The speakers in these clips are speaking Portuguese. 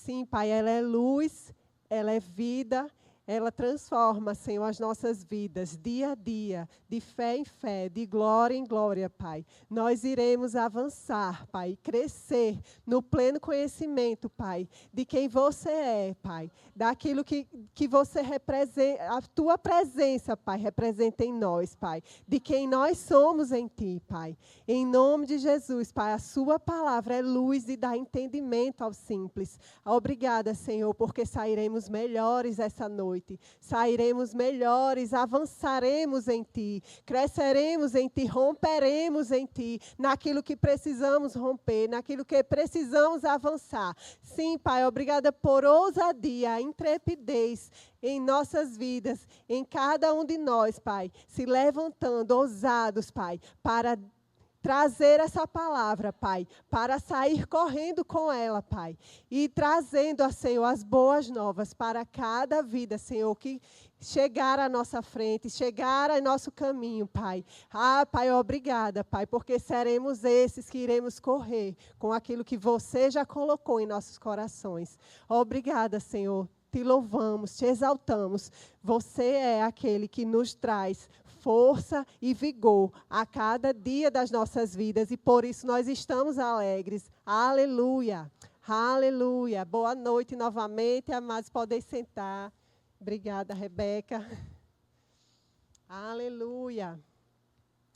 Sim, Pai, ela é luz, ela é vida, ela transforma, Senhor, as nossas vidas, dia a dia, de fé em fé, de glória em glória, Pai. Nós iremos avançar, Pai, crescer no pleno conhecimento, Pai, de quem você é, Pai, daquilo que você representa, a tua presença, Pai, representa em nós, Pai, de quem nós somos em Ti, Pai. Em nome de Jesus, Pai, a sua palavra é luz e dá entendimento aos simples. Obrigada, Senhor, porque sairemos melhores essa noite. Sairemos melhores, avançaremos em Ti, cresceremos em Ti, romperemos em Ti, naquilo que precisamos romper, naquilo que precisamos avançar. Sim, Pai, obrigada por ousadia, intrepidez em nossas vidas, em cada um de nós, Pai, se levantando, ousados, Pai, para trazer essa palavra, Pai, para sair correndo com ela, Pai, e trazendo, Senhor, as boas novas para cada vida, Senhor, que chegar à nossa frente, chegar ao nosso caminho, Pai. Ah, Pai, obrigada, Pai, porque seremos esses que iremos correr com aquilo que você já colocou em nossos corações. Obrigada, Senhor. Te louvamos, te exaltamos. Você é aquele que nos traz força e vigor a cada dia das nossas vidas e por isso nós estamos alegres. Aleluia, aleluia. Boa noite novamente, amados, podem sentar. Obrigada, Rebeca. Aleluia,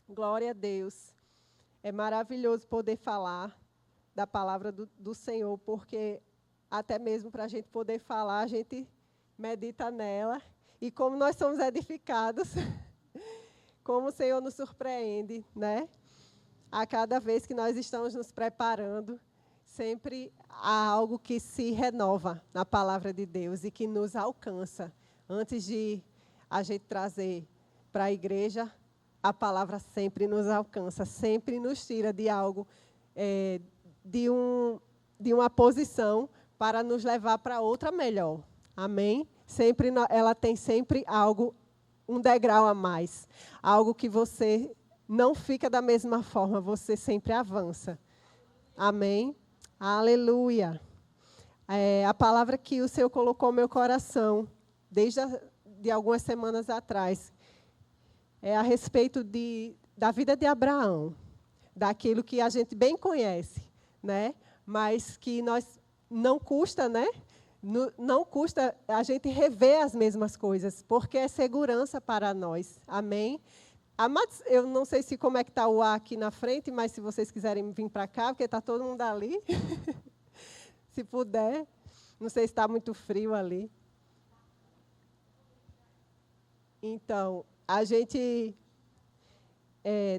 glória a Deus. É maravilhoso poder falar da palavra do Senhor, porque até mesmo para a gente poder falar, a gente medita nela e como nós somos edificados. Como o Senhor nos surpreende, né? A cada vez que nós estamos nos preparando, sempre há algo que se renova na palavra de Deus e que nos alcança. Antes de a gente trazer para a igreja, a palavra sempre nos alcança, sempre nos tira de algo, de uma posição para nos levar para outra melhor. Amém? Sempre, ela tem sempre algo, um degrau a mais. Algo que você não fica da mesma forma, você sempre avança. Amém? Aleluia. A palavra que o Senhor colocou no meu coração, desde de algumas semanas atrás, é a respeito da vida de Abraão, daquilo que a gente bem conhece, né? Mas que nós não custa, né? Não custa a gente rever as mesmas coisas, porque é segurança para nós. Amém? Amados, eu não sei se como é que está o ar aqui na frente, mas se vocês quiserem vir para cá, porque está todo mundo ali. Se puder. Não sei se está muito frio ali. Então,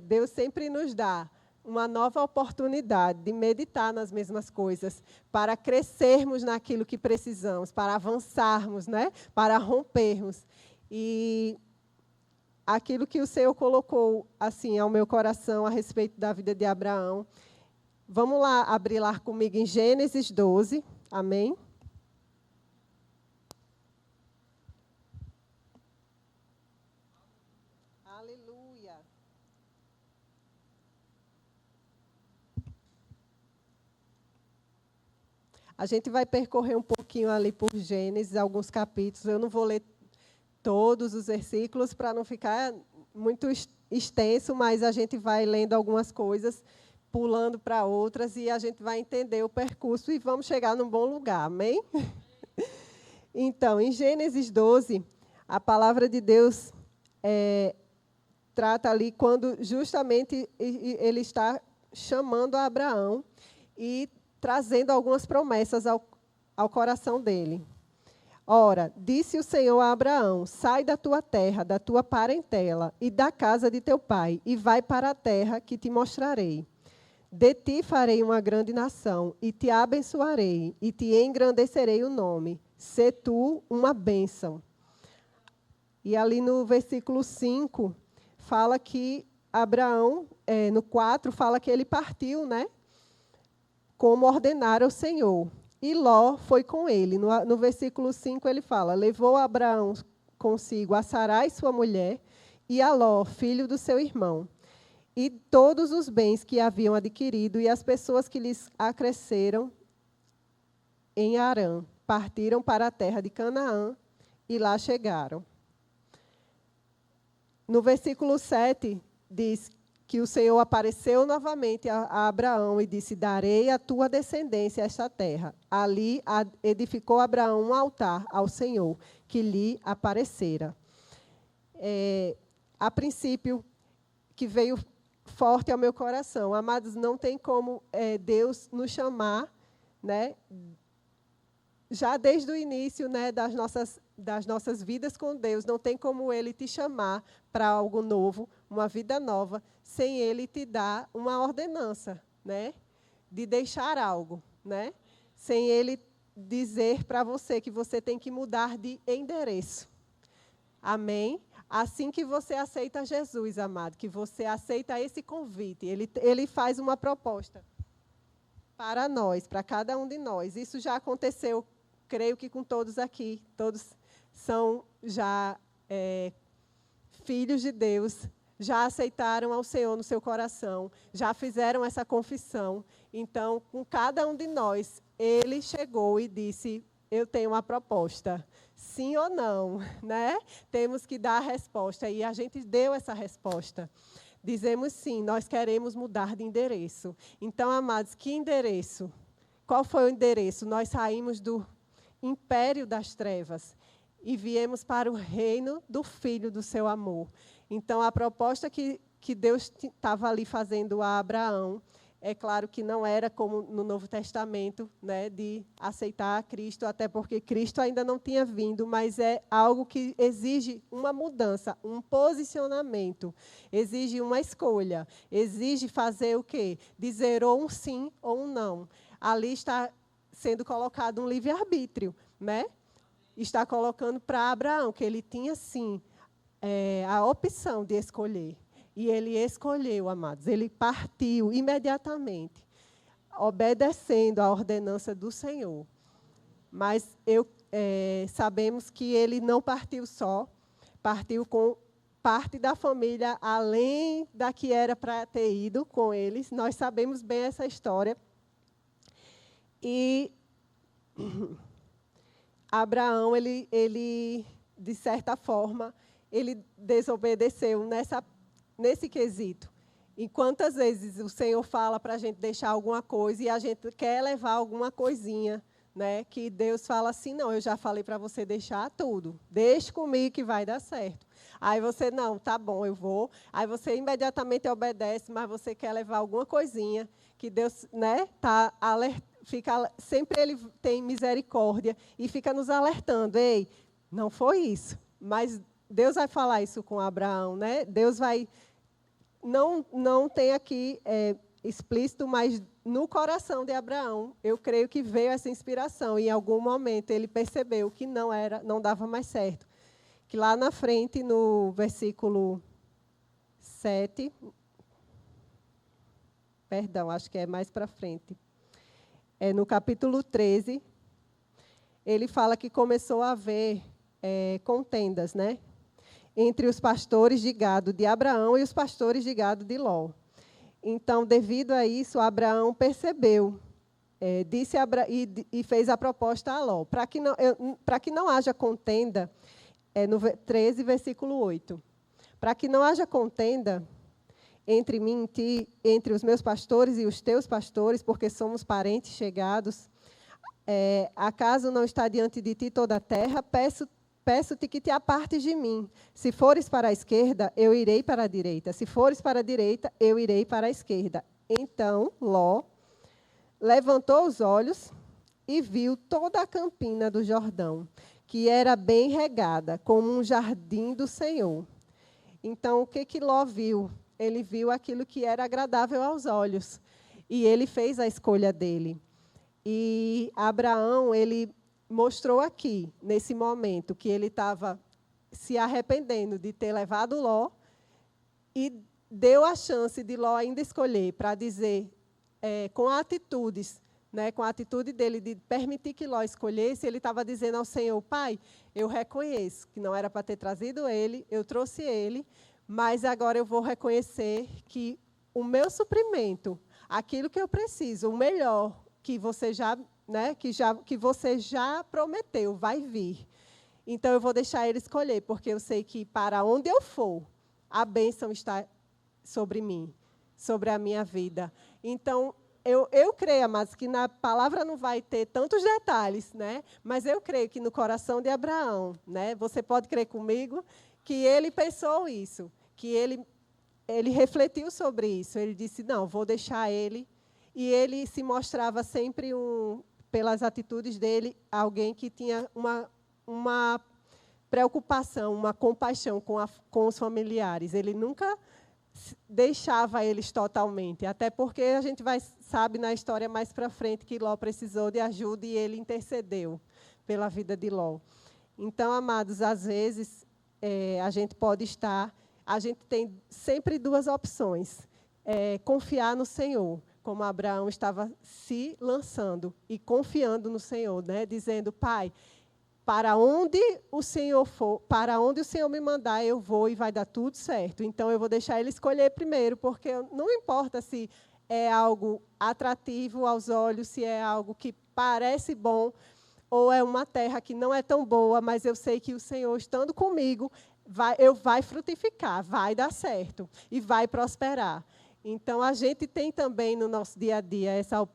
Deus sempre nos dá uma nova oportunidade de meditar nas mesmas coisas, para crescermos naquilo que precisamos, para avançarmos, né? Para rompermos. E aquilo que o Senhor colocou assim ao meu coração a respeito da vida de Abraão. Vamos lá abrir lá comigo em Gênesis 12. Amém? Aleluia. A gente vai percorrer um pouquinho ali por Gênesis, alguns capítulos. Eu não vou ler todos os versículos para não ficar muito extenso, mas a gente vai lendo algumas coisas, pulando para outras, e a gente vai entender o percurso e vamos chegar num bom lugar. Amém? Então, em Gênesis 12, a palavra de Deus trata ali quando justamente ele está chamando a Abraão e trazendo algumas promessas ao coração dele. Ora, disse o Senhor a Abraão: sai da tua terra, da tua parentela e da casa de teu pai, e vai para a terra que te mostrarei. De ti farei uma grande nação, e te abençoarei, e te engrandecerei o nome. Sê tu uma bênção. E ali no versículo 5, fala que Abraão, no 4, fala que ele partiu, né? Como ordenara o Senhor. E Ló foi com ele. No versículo 5 ele fala: levou Abraão consigo a Sarai, sua mulher, e a Ló, filho do seu irmão, e todos os bens que haviam adquirido, e as pessoas que lhes acresceram em Harã, partiram para a terra de Canaã e lá chegaram. No versículo 7, diz que o Senhor apareceu novamente a Abraão e disse: darei à tua descendência esta terra. Ali edificou Abraão um altar ao Senhor, que lhe aparecera. A princípio, que veio forte ao meu coração, amados, não tem como Deus nos chamar, né, já desde o início, né, das nossas vidas com Deus, não tem como Ele te chamar para algo novo, uma vida nova, sem Ele te dar uma ordenança, né, de deixar algo, né, sem Ele dizer para você que você tem que mudar de endereço. Amém? Assim que você aceita Jesus, amado, que você aceita esse convite, Ele faz uma proposta para nós, para cada um de nós. Isso já aconteceu, creio que com todos aqui, todos são já filhos de Deus, já aceitaram ao Senhor no seu coração, já fizeram essa confissão. Então, com cada um de nós, Ele chegou e disse: eu tenho uma proposta, sim ou não, né? Temos que dar a resposta, e a gente deu essa resposta. Dizemos sim, nós queremos mudar de endereço. Então, amados, que endereço? Qual foi o endereço? Nós saímos do império das trevas e viemos para o reino do Filho do seu amor. Então, a proposta que Deus estava ali fazendo a Abraão, é claro que não era como no Novo Testamento, né, de aceitar a Cristo, até porque Cristo ainda não tinha vindo, mas é algo que exige uma mudança, um posicionamento, exige uma escolha, exige fazer o quê? Dizer ou um sim ou um não. Ali está sendo colocado um livre-arbítrio, né? Está colocando para Abraão, que ele tinha, sim, a opção de escolher. E ele escolheu, amados, ele partiu imediatamente, obedecendo à ordenança do Senhor. Mas sabemos que ele não partiu só, partiu com parte da família, além da que era para ter ido com eles. Nós sabemos bem essa história. E Abraão, ele de certa forma, ele desobedeceu nesse quesito. E quantas vezes o Senhor fala para a gente deixar alguma coisa e a gente quer levar alguma coisinha, né? Que Deus fala assim: não, eu já falei para você deixar tudo. Deixe comigo que vai dar certo. Aí você, não, tá bom, eu vou. Aí você imediatamente obedece, mas você quer levar alguma coisinha que Deus, né, tá sempre Ele tem misericórdia e fica nos alertando. Ei, não foi isso. Mas Deus vai falar isso com Abraão, né? Deus vai... Não tem aqui explícito, mas no coração de Abraão, eu creio que veio essa inspiração. E em algum momento ele percebeu que não dava mais certo. Que lá na frente, no versículo 7, perdão, acho que é mais para frente, no capítulo 13, ele fala que começou a haver contendas, né? Entre os pastores de gado de Abraão e os pastores de gado de Ló. Então, devido a isso, Abraão percebeu, e fez a proposta a Ló, para que não haja contenda, no 13, versículo 8. Para que não haja contenda entre mim e ti, entre os meus pastores e os teus pastores, porque somos parentes chegados, acaso não está diante de ti toda a terra? Peço-te que te apartes de mim. Se fores para a esquerda, eu irei para a direita. Se fores para a direita, eu irei para a esquerda. Então, Ló levantou os olhos e viu toda a campina do Jordão, que era bem regada, como um jardim do Senhor. Então, o que Ló viu? Ele viu aquilo que era agradável aos olhos. E ele fez a escolha dele. E Abraão, ele mostrou aqui, nesse momento, que ele estava se arrependendo de ter levado Ló e deu a chance de Ló ainda escolher para dizer, com atitudes, né, com a atitude dele de permitir que Ló escolhesse, ele estava dizendo ao Senhor: Pai, eu reconheço que não era para ter trazido ele, eu trouxe ele, mas agora eu vou reconhecer que o meu suprimento, aquilo que eu preciso, o melhor que você já né, que você já prometeu, vai vir. Então, eu vou deixar ele escolher, porque eu sei que para onde eu for, a bênção está sobre mim, sobre a minha vida. Então, eu creio, amados, que na palavra não vai ter tantos detalhes, né? Mas eu creio que no coração de Abraão, né? Você pode crer comigo que ele pensou isso, que ele refletiu sobre isso. Ele disse, não, vou deixar ele. E ele se mostrava sempre, pelas atitudes dele, alguém que tinha uma preocupação, uma compaixão com os familiares. Ele nunca deixava eles totalmente, até porque a gente sabe na história mais para frente que Ló precisou de ajuda e ele intercedeu pela vida de Ló. Então, amados, às vezes a gente tem sempre duas opções. Confiar no Senhor, como Abraão estava se lançando e confiando no Senhor, né? Dizendo, Pai, para onde o Senhor for, para onde o Senhor me mandar, eu vou e vai dar tudo certo. Então, eu vou deixar ele escolher primeiro, porque não importa se é algo atrativo aos olhos, se é algo que parece bom, ou é uma terra que não é tão boa, mas eu sei que o Senhor, estando comigo, vai frutificar, vai dar certo e vai prosperar. Então, a gente tem também no nosso dia a dia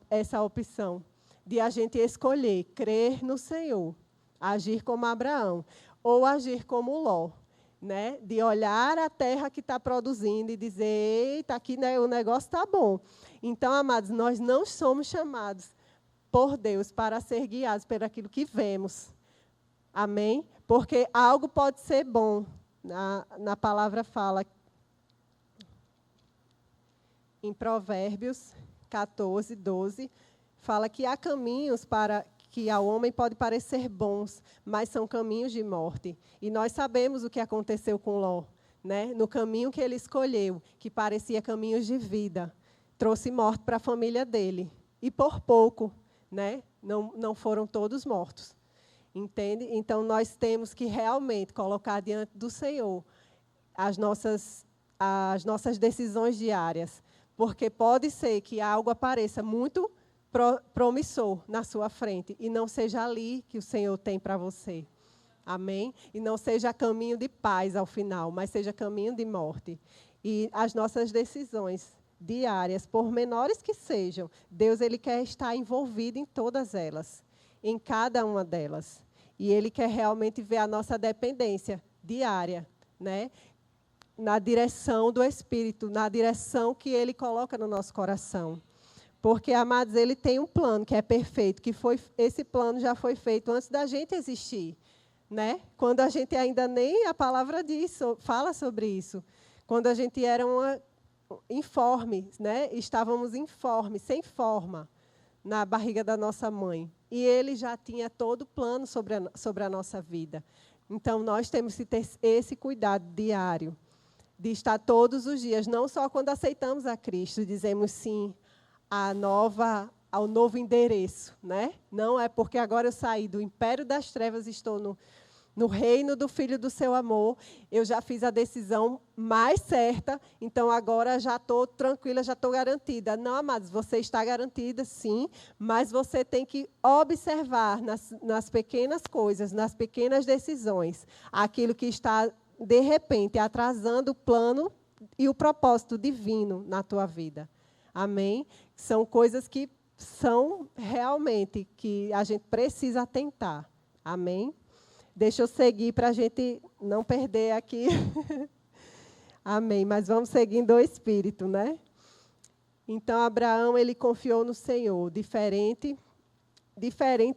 essa opção de a gente escolher crer no Senhor, agir como Abraão, ou agir como Ló, né? De olhar a terra que está produzindo e dizer, eita, aqui, né, o negócio está bom. Então, amados, nós não somos chamados por Deus para ser guiados por aquilo que vemos. Amém? Porque algo pode ser bom. Na palavra fala, em Provérbios 14, 12, fala que há caminhos que ao homem pode parecer bons, mas são caminhos de morte. E nós sabemos o que aconteceu com Ló, né? No caminho que ele escolheu, que parecia caminhos de vida, trouxe morte para a família dele. E por pouco, né? Não foram todos mortos. Entende? Então, nós temos que realmente colocar diante do Senhor as nossas decisões diárias, porque pode ser que algo apareça muito promissor na sua frente e não seja ali que o Senhor tem para você. Amém? E não seja caminho de paz ao final, mas seja caminho de morte. E as nossas decisões diárias, por menores que sejam, Deus ele quer estar envolvido em todas elas, em cada uma delas. E Ele quer realmente ver a nossa dependência diária, né? Na direção do Espírito, na direção que Ele coloca no nosso coração. Porque, amados, Ele tem um plano que é perfeito, esse plano já foi feito antes da gente existir, né? Quando a gente ainda nem a palavra fala sobre isso. Quando a gente era informe, né? Estávamos informes, sem forma, na barriga da nossa mãe. E Ele já tinha todo o plano sobre a nossa vida. Então, nós temos que ter esse cuidado diário, de estar todos os dias, não só quando aceitamos a Cristo, dizemos sim ao novo endereço, né? Não é porque agora eu saí do império das trevas e estou no reino do Filho do seu amor, eu já fiz a decisão mais certa, então agora já estou tranquila, já estou garantida. Não, amados, você está garantida, sim, mas você tem que observar nas pequenas coisas, nas pequenas decisões, aquilo que está, de repente, atrasando o plano e o propósito divino na tua vida. Amém? São coisas que são realmente que a gente precisa atentar. Amém? Deixa eu seguir para a gente não perder aqui. Amém. Mas vamos seguindo o Espírito, né? Então, Abraão, ele confiou no Senhor, diferente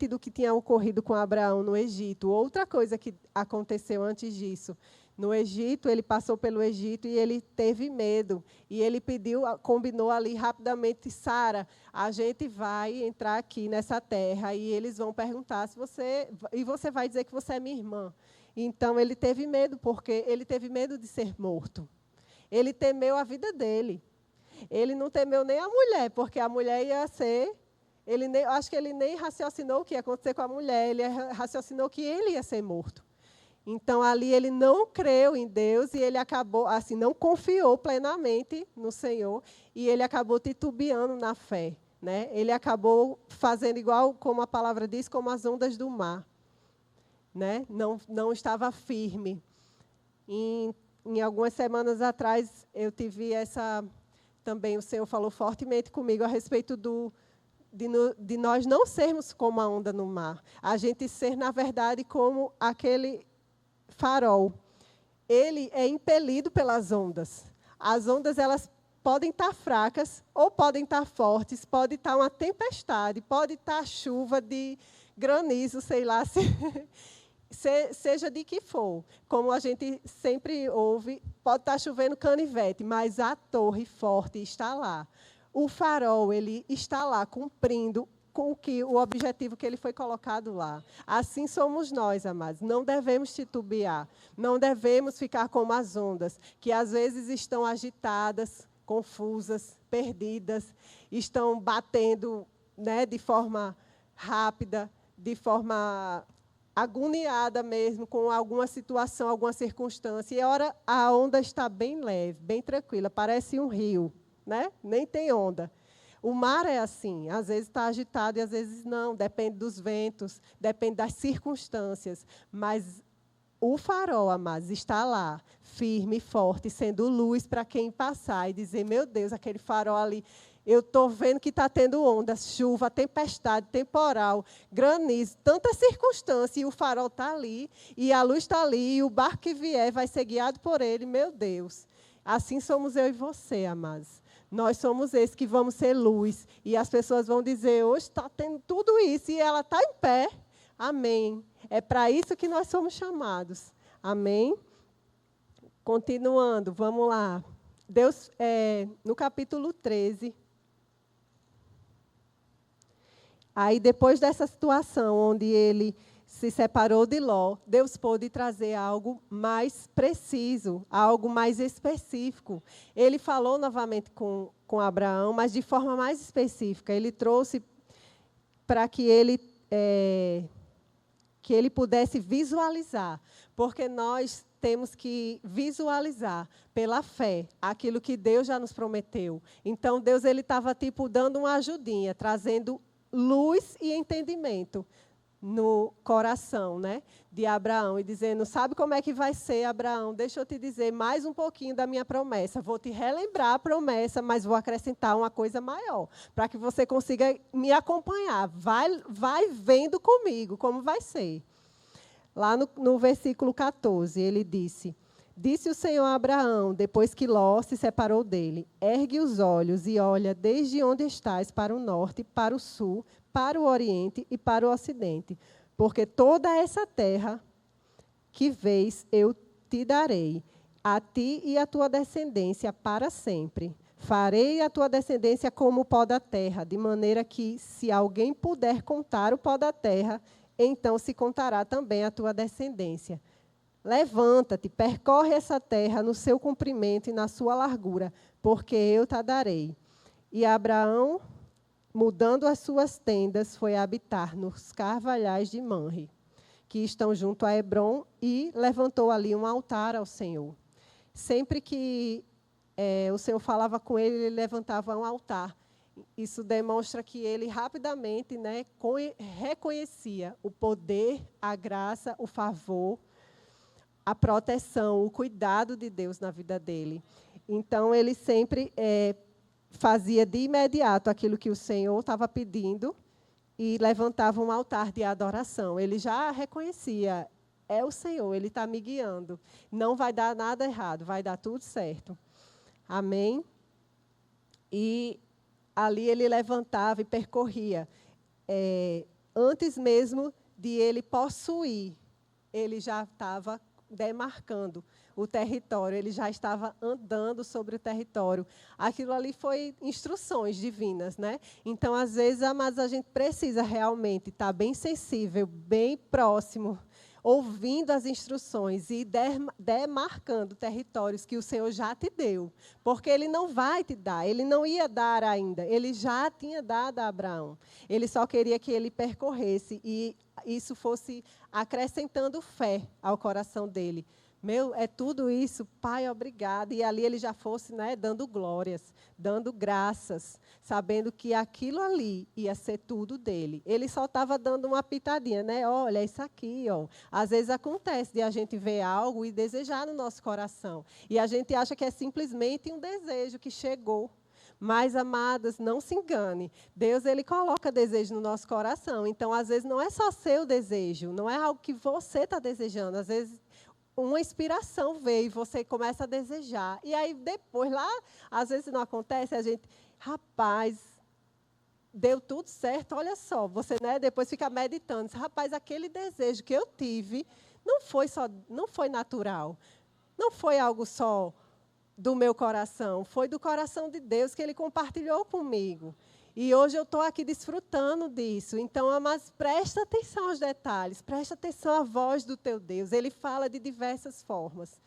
do que tinha ocorrido com Abraão no Egito. Outra coisa que aconteceu antes disso. No Egito, ele passou pelo Egito e ele teve medo. E ele combinou ali rapidamente, Sara, a gente vai entrar aqui nessa terra e eles vão perguntar e você vai dizer que você é minha irmã. Então, ele teve medo, porque ele teve medo de ser morto. Ele temeu a vida dele. Ele não temeu nem a mulher, porque a mulher ia ser... acho que ele nem raciocinou o que ia acontecer com a mulher, ele raciocinou que ele ia ser morto. Então, ali ele não creu em Deus e ele acabou, assim, não confiou plenamente no Senhor e ele acabou titubeando na fé, né? Ele acabou fazendo igual, como a palavra diz, como as ondas do mar, né? Não estava firme. Em algumas semanas atrás, eu tive também o Senhor falou fortemente comigo a respeito de nós não sermos como a onda no mar. A gente ser, na verdade, como aquele farol. Ele é impelido pelas ondas. As ondas, elas podem estar fracas ou podem estar fortes, pode estar uma tempestade, pode estar chuva de granizo, sei lá, seja de que for. Como a gente sempre ouve, pode estar chovendo canivete, mas a torre forte está lá. O farol, ele está lá cumprindo com o objetivo que ele foi colocado lá. Assim somos nós, amados. Não devemos titubear, não devemos ficar como as ondas, que às vezes estão agitadas, confusas, perdidas, estão batendo, né, de forma rápida, de forma agoniada mesmo, com alguma situação, alguma circunstância. E ora a onda está bem leve, bem tranquila, parece um rio, né? Nem tem onda. O mar é assim, às vezes está agitado e às vezes não, depende dos ventos, depende das circunstâncias. Mas o farol, amados, está lá, firme e forte, sendo luz para quem passar e dizer, meu Deus, aquele farol ali, eu estou vendo que está tendo ondas, chuva, tempestade, temporal, granizo, tanta circunstância, e o farol está ali, e a luz está ali, e o barco que vier vai ser guiado por ele, meu Deus. Assim somos eu e você, amados. Nós somos esses que vamos ser luz. E as pessoas vão dizer, hoje está tendo tudo isso e ela está em pé. Amém. É para isso que nós somos chamados. Amém? Continuando, vamos lá. Deus, no capítulo 13. Aí, depois dessa situação, onde ele se separou de Ló, Deus pôde trazer algo mais preciso, algo mais específico. Ele falou novamente com Abraão, mas de forma mais específica. Ele trouxe para que ele pudesse visualizar, porque nós temos que visualizar pela fé aquilo que Deus já nos prometeu. Então, Deus estava dando uma ajudinha, trazendo luz e entendimento no coração, né, de Abraão, e dizendo, sabe como é que vai ser, Abraão? Deixa eu te dizer mais um pouquinho da minha promessa. Vou te relembrar a promessa, mas vou acrescentar uma coisa maior, para que você consiga me acompanhar. Vai vendo comigo como vai ser. Lá no versículo 14, ele disse o Senhor a Abraão, depois que Ló se separou dele, ergue os olhos e olha desde onde estás para o norte, para o sul, para o oriente e para o ocidente, porque toda essa terra que vês eu te darei, a ti e a tua descendência para sempre. Farei a tua descendência como o pó da terra, de maneira que, se alguém puder contar o pó da terra, então se contará também a tua descendência. Levanta-te, percorre essa terra no seu comprimento e na sua largura, porque eu te darei. E Abraão, mudando as suas tendas, foi habitar nos carvalhais de Manre, que estão junto a Hebrom, e levantou ali um altar ao Senhor. Sempre que o Senhor falava com ele, ele levantava um altar. Isso demonstra que ele rapidamente, né, reconhecia o poder, a graça, o favor, a proteção, o cuidado de Deus na vida dele. Então, ele sempre fazia de imediato aquilo que o Senhor estava pedindo e levantava um altar de adoração. Ele já reconhecia, é o Senhor, Ele está me guiando. Não vai dar nada errado, vai dar tudo certo. Amém? E ali ele levantava e percorria. Antes mesmo de ele possuir, ele já estava demarcando o território, ele já estava andando sobre o território. Aquilo ali foi instruções divinas, né? Então, às vezes, amados, a gente precisa realmente estar bem sensível, bem próximo, ouvindo as instruções e demarcando territórios que o Senhor já te deu. Porque Ele não vai te dar, Ele não ia dar ainda, Ele já tinha dado a Abraão. Ele só queria que ele percorresse e isso fosse acrescentando fé ao coração dele, Meu, é tudo isso, Pai, obrigado. E ali ele já fosse, né, dando glórias, dando graças, sabendo que aquilo ali ia ser tudo dele. Ele só estava dando uma pitadinha, né? Olha, é isso aqui, ó. Às vezes acontece de a gente ver algo e desejar no nosso coração. E a gente acha que é simplesmente um desejo que chegou. Mas, amadas, não se engane. Deus, ele coloca desejo no nosso coração. Então, às vezes, não é só seu desejo, não é algo que você está desejando. Às vezes, uma inspiração veio e você começa a desejar. E aí, depois, lá, às vezes não acontece, a gente, rapaz, deu tudo certo, olha só. Você, né, depois fica meditando. Rapaz, aquele desejo que eu tive não foi natural. Não foi algo só do meu coração, foi do coração de Deus que Ele compartilhou comigo. E hoje eu estou aqui desfrutando disso. Então, amados, presta atenção aos detalhes, presta atenção à voz do teu Deus. Ele fala de diversas formas.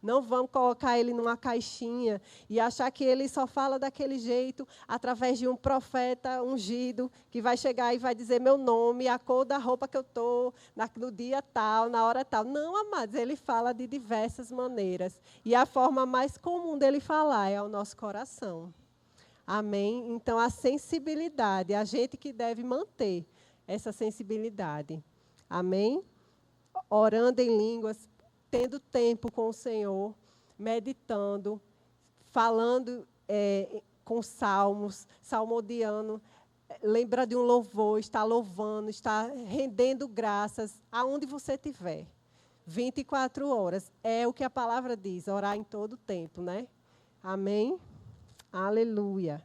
Não vamos colocar Ele numa caixinha e achar que Ele só fala daquele jeito, através de um profeta ungido, que vai chegar e vai dizer meu nome, a cor da roupa que eu estou, no dia tal, na hora tal. Não, amados, Ele fala de diversas maneiras. E a forma mais comum dele falar é ao nosso coração. Amém? Então, a sensibilidade, a gente que deve manter essa sensibilidade. Amém? Orando em línguas, tendo tempo com o Senhor, meditando, falando com salmos, salmodiando, lembra de um louvor, está louvando, está rendendo graças, aonde você estiver. 24 horas, é o que a palavra diz, orar em todo o tempo, né? Amém? Aleluia.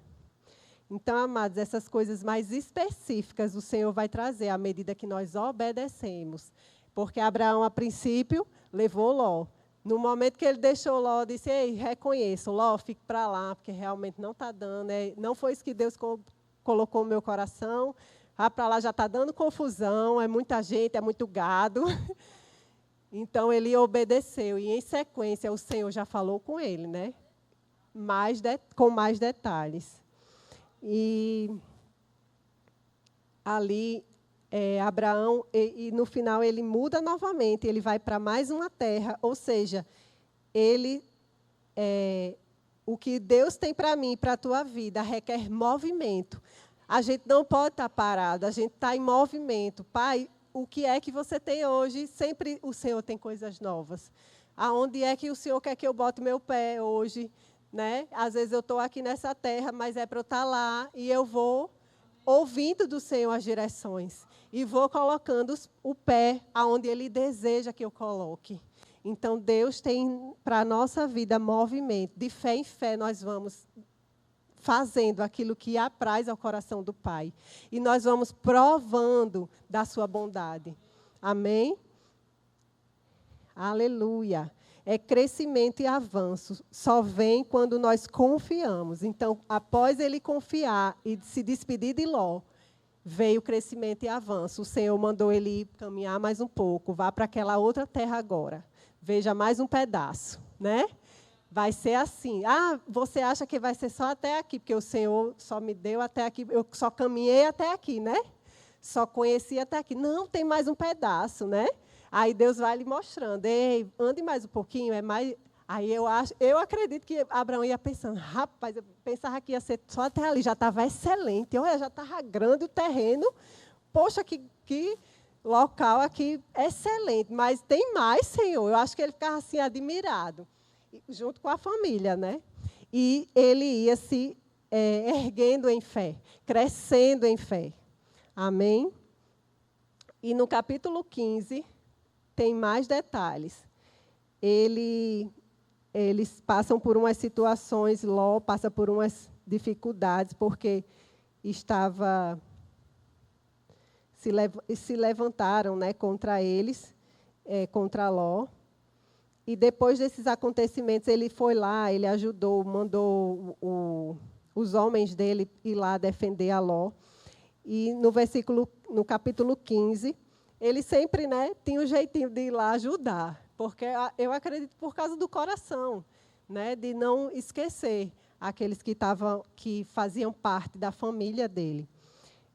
Então, amados, essas coisas mais específicas o Senhor vai trazer à medida que nós obedecemos. Porque Abraão, a princípio, levou Ló. No momento que ele deixou Ló, disse, ei, reconheço, Ló, fique para lá, porque realmente não está dando. Não foi isso que Deus colocou no meu coração. Ah, para lá já está dando confusão, é muita gente, é muito gado. Então, ele obedeceu. E, em sequência, o Senhor já falou com ele, né? Com mais detalhes. E ali, Abraão, e no final ele muda novamente, ele vai para mais uma terra, ou seja, o que Deus tem para mim, para a tua vida, requer movimento. A gente não pode estar parado, a gente está em movimento. Pai, o que é que você tem hoje? Sempre o Senhor tem coisas novas. Aonde é que o Senhor quer que eu bote meu pé hoje? Né? Às vezes eu estou aqui nessa terra, mas é para eu estar lá e eu vou ouvindo do Senhor as direções e vou colocando o pé aonde Ele deseja que eu coloque. Então, Deus tem para a nossa vida movimento. De fé em fé, nós vamos fazendo aquilo que apraz ao coração do Pai. E nós vamos provando da sua bondade. Amém? Aleluia. É crescimento e avanço. Só vem quando nós confiamos. Então, após ele confiar e se despedir de Ló, veio crescimento e avanço. O Senhor mandou ele ir caminhar mais um pouco. Vá para aquela outra terra agora. Veja mais um pedaço, né? Vai ser assim. Ah, você acha que vai ser só até aqui, porque o Senhor só me deu até aqui. Eu só caminhei até aqui, né? Só conheci até aqui. Não, tem mais um pedaço, né? Aí Deus vai lhe mostrando, ei, ande mais um pouquinho, é mais. Aí eu acredito que Abraão ia pensando, rapaz, eu pensava que ia ser só até ali, já estava excelente, olha, já estava grande o terreno, poxa, que local aqui excelente, mas tem mais, Senhor. Eu acho que ele ficava assim admirado, junto com a família, né? E ele ia se erguendo em fé, crescendo em fé. Amém? E no capítulo 15 tem mais detalhes. Eles passam por umas situações, Ló passa por umas dificuldades, porque se levantaram, né, contra eles, contra Ló. E depois desses acontecimentos, ele foi lá, ele ajudou, mandou os homens dele ir lá defender a Ló. E no capítulo 15, ele sempre, né, tinha um jeitinho de ir lá ajudar, porque eu acredito por causa do coração, né, de não esquecer aqueles que faziam parte da família dele.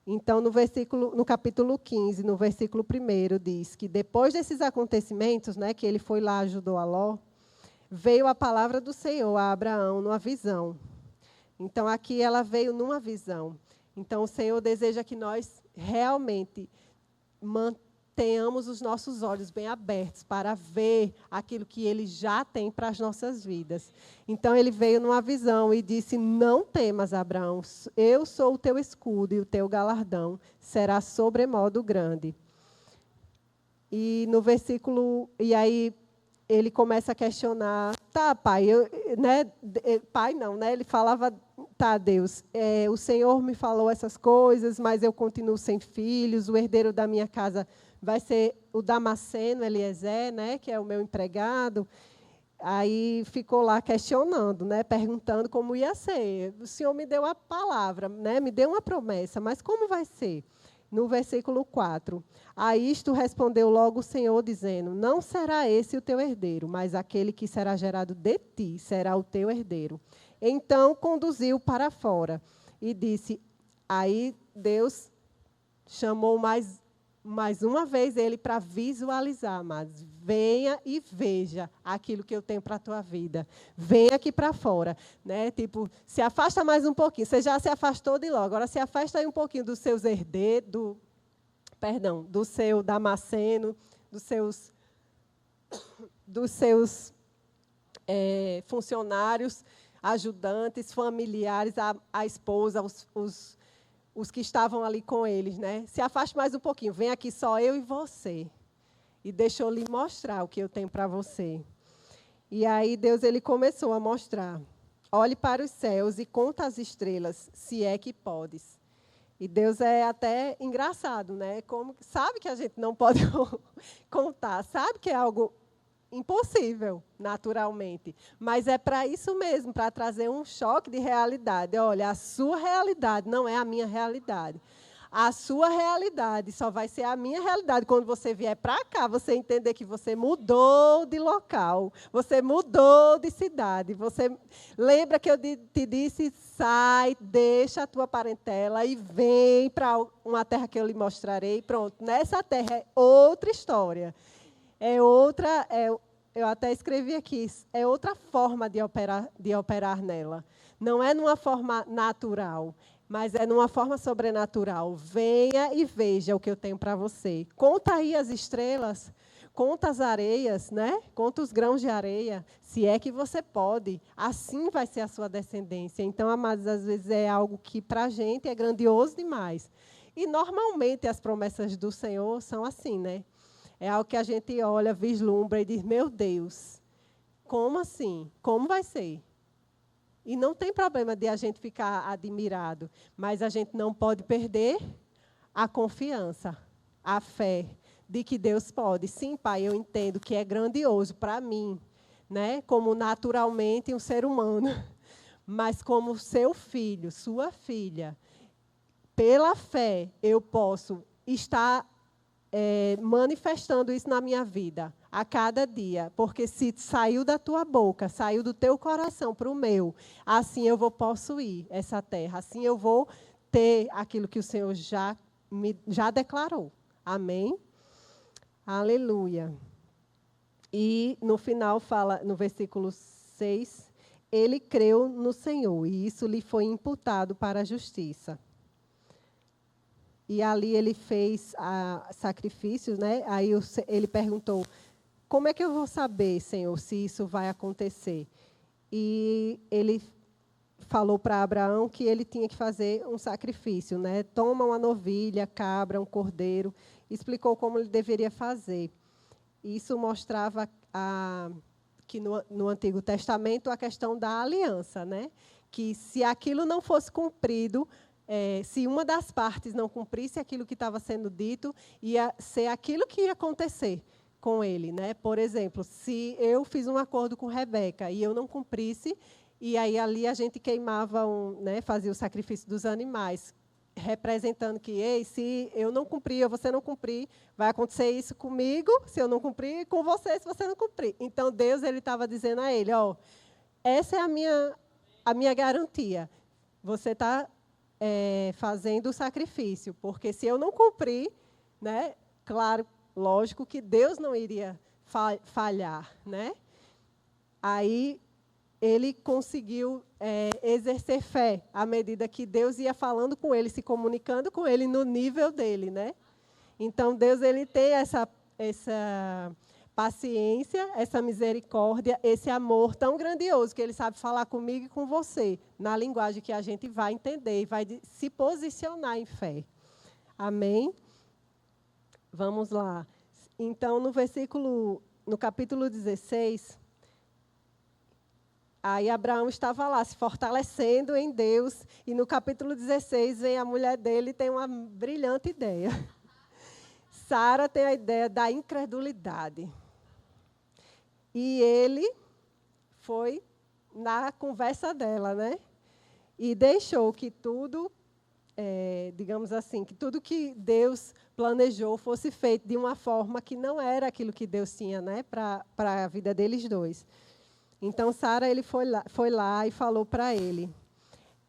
Então, no capítulo 15, no versículo 1, diz que depois desses acontecimentos, né, que ele foi lá, ajudou a Ló, veio a palavra do Senhor a Abraão numa visão. Então, aqui ela veio numa visão. Então, o Senhor deseja que nós realmente mantenhamos os nossos olhos bem abertos para ver aquilo que Ele já tem para as nossas vidas. Então, ele veio numa visão e disse: não temas, Abraão, eu sou o teu escudo e o teu galardão será sobremodo grande. E no versículo, e aí ele começa a questionar: tá, pai, pai não, né? Ele falava: tá, Deus, o Senhor me falou essas coisas, mas eu continuo sem filhos, o herdeiro da minha casa vai ser o Damasceno, Eliezer, né, que é o meu empregado. Aí ficou lá questionando, né, perguntando como ia ser. O Senhor me deu a palavra, né, me deu uma promessa, mas como vai ser? No versículo 4, a isto respondeu logo o Senhor, dizendo: não será esse o teu herdeiro, mas aquele que será gerado de ti será o teu herdeiro. Então conduziu para fora e disse, aí Deus chamou mais uma vez ele para visualizar, amados. Venha e veja aquilo que eu tenho para a tua vida. Venha aqui para fora. Né? Tipo, se afasta mais um pouquinho. Você já se afastou de lá. Agora se afasta aí um pouquinho dos seus herdeiros, do seu Damasceno, dos seus funcionários, ajudantes, familiares, a esposa, os que estavam ali com eles, né? Se afaste mais um pouquinho, vem aqui só eu e você. E deixa eu lhe mostrar o que eu tenho para você. E aí Deus ele começou a mostrar. Olhe para os céus e conta as estrelas, se é que podes. E Deus é até engraçado, né? Sabe que a gente não pode contar, sabe que é algo impossível, naturalmente. Mas é para isso mesmo, para trazer um choque de realidade. Olha, a sua realidade não é a minha realidade. A sua realidade só vai ser a minha realidade quando você vier para cá, você entender que você mudou de local, você mudou de cidade. Você lembra que eu te disse: sai, deixa a tua parentela e vem para uma terra que eu lhe mostrarei. Pronto, nessa terra é outra história. Eu até escrevi aqui, é outra forma de operar nela. Não é numa forma natural, mas é numa forma sobrenatural. Venha e veja o que eu tenho para você. Conta aí as estrelas, conta as areias, né? Conta os grãos de areia, se é que você pode. Assim vai ser a sua descendência. Então, amados, às vezes é algo que para a gente é grandioso demais. E, normalmente, as promessas do Senhor são assim, né? É algo que a gente olha, vislumbra e diz: meu Deus, como assim? Como vai ser? E não tem problema de a gente ficar admirado, mas a gente não pode perder a confiança, a fé de que Deus pode. Sim, Pai, eu entendo que é grandioso para mim, né? Como naturalmente um ser humano, mas como seu filho, sua filha, pela fé eu posso estar manifestando isso na minha vida, a cada dia. Porque se saiu da tua boca, saiu do teu coração para o meu, assim eu vou possuir essa terra, assim eu vou ter aquilo que o Senhor já declarou. Amém? Aleluia. E no final fala, no versículo 6, ele creu no Senhor, e isso lhe foi imputado para a justiça. E ali ele fez sacrifícios, né? Aí ele perguntou: como é que eu vou saber, Senhor, se isso vai acontecer? E ele falou para Abraão que ele tinha que fazer um sacrifício, né? Toma uma novilha, cabra, um cordeiro. Explicou como ele deveria fazer. Isso mostrava que no Antigo Testamento a questão da aliança, né? Que se aquilo não fosse cumprido, se uma das partes não cumprisse aquilo que estava sendo dito, ia ser aquilo que ia acontecer com ele, né? Por exemplo, se eu fiz um acordo com Rebeca e eu não cumprisse, e aí ali a gente queimava, né, fazia o sacrifício dos animais, representando que, ei, se eu não cumprir ou você não cumprir, vai acontecer isso comigo, se eu não cumprir, e com você, se você não cumprir. Então, Deus ele estava dizendo a ele: essa é a minha garantia. Você está fazendo o sacrifício, porque se eu não cumprir, né, claro, lógico que Deus não iria falhar, né? Aí ele conseguiu exercer fé à medida que Deus ia falando com ele, se comunicando com ele no nível dele, né? Então Deus ele tem essa paciência, essa misericórdia, esse amor tão grandioso que ele sabe falar comigo e com você, na linguagem que a gente vai entender e vai se posicionar em fé. Amém? Vamos lá. Então, no capítulo 16, aí Abraão estava lá, se fortalecendo em Deus, e no capítulo 16 vem a mulher dele e tem uma brilhante ideia. Sara tem a ideia da incredulidade. E ele foi na conversa dela, né? E deixou que tudo, digamos assim, que tudo que Deus planejou fosse feito de uma forma que não era aquilo que Deus tinha, né, para a vida deles dois. Então, Sara, ele foi lá e falou para ele: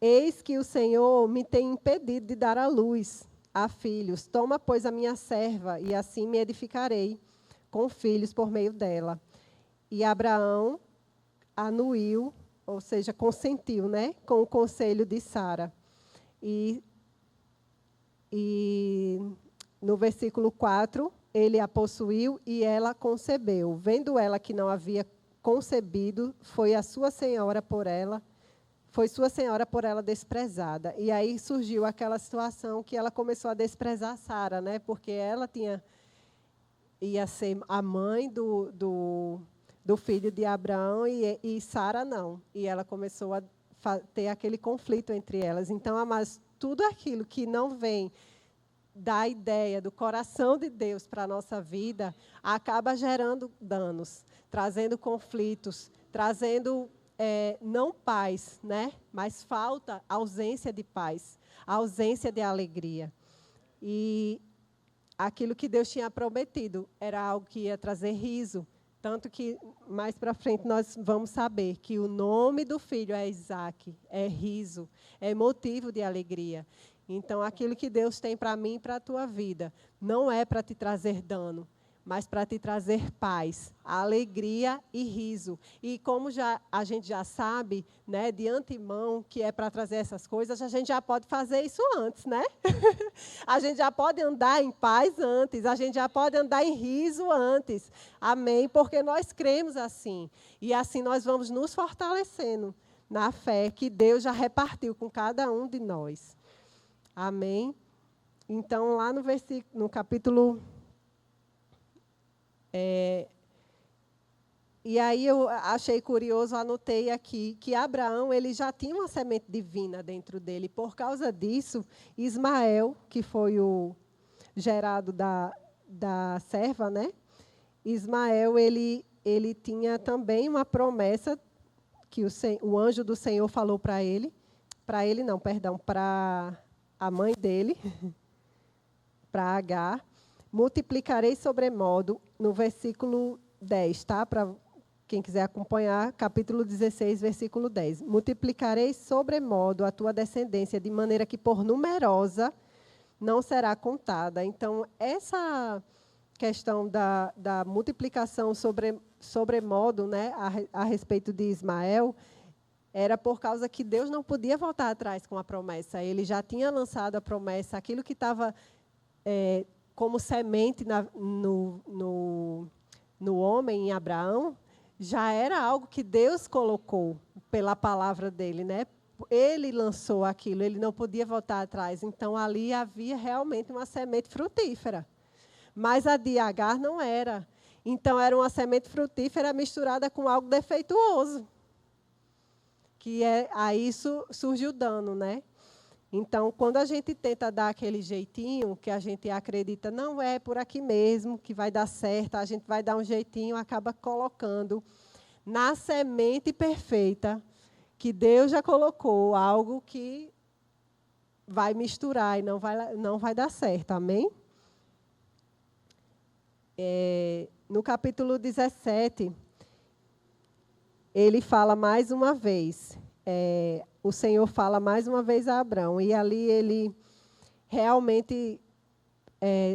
eis que o Senhor me tem impedido de dar à luz a filhos. Toma, pois, a minha serva, e assim me edificarei com filhos por meio dela. E Abraão anuiu, ou seja, consentiu, né, com o conselho de Sara. E no versículo 4, ele a possuiu e ela concebeu. Vendo ela que não havia concebido, foi sua senhora por ela desprezada. E aí surgiu aquela situação que ela começou a desprezar Sara, né, porque ela ia ser a mãe do filho de Abraão e Sara não. E ela começou a ter aquele conflito entre elas. Então, amados, tudo aquilo que não vem da ideia do coração de Deus para a nossa vida, acaba gerando danos, trazendo conflitos, trazendo não paz, né? Mas falta, ausência de paz, ausência de alegria. E aquilo que Deus tinha prometido era algo que ia trazer riso. Tanto que, mais para frente, nós vamos saber que o nome do filho é Isaac, é riso, é motivo de alegria. Então, aquilo que Deus tem para mim e para a tua vida, não é para te trazer dano, mas para te trazer paz, alegria e riso. E como a gente já sabe, né, de antemão, que é para trazer essas coisas, a gente já pode fazer isso antes, né? A gente já pode andar em paz antes, a gente já pode andar em riso antes. Amém? Porque nós cremos assim. E assim nós vamos nos fortalecendo na fé que Deus já repartiu com cada um de nós. Amém? Então, lá no capítulo... E aí eu achei curioso, anotei aqui, que Abraão ele já tinha uma semente divina dentro dele. Por causa disso, Ismael, que foi o gerado da serva, né? Ismael, ele tinha também uma promessa que o anjo do Senhor falou para ele para a mãe dele, para Agar. Multiplicarei sobremodo, no versículo 10, tá? Para quem quiser acompanhar, capítulo 16, versículo 10. Multiplicarei sobremodo a tua descendência, de maneira que por numerosa não será contada. Então, essa questão da multiplicação sobremodo, né, a respeito de Ismael, era por causa que Deus não podia voltar atrás com a promessa. Ele já tinha lançado a promessa, aquilo que estava como semente no homem, em Abraão, já era algo que Deus colocou pela palavra dele, né? Ele lançou aquilo, ele não podia voltar atrás. Então, ali havia realmente uma semente frutífera. Mas a de Agar não era. Então, era uma semente frutífera misturada com algo defeituoso. Aí surge o dano, né? Então, quando a gente tenta dar aquele jeitinho, que a gente acredita, não é por aqui mesmo que vai dar certo, a gente vai dar um jeitinho, acaba colocando na semente perfeita, que Deus já colocou, algo que vai misturar e não vai dar certo, amém? No capítulo 17, ele fala mais uma vez, o Senhor fala mais uma vez a Abrão. E ali ele realmente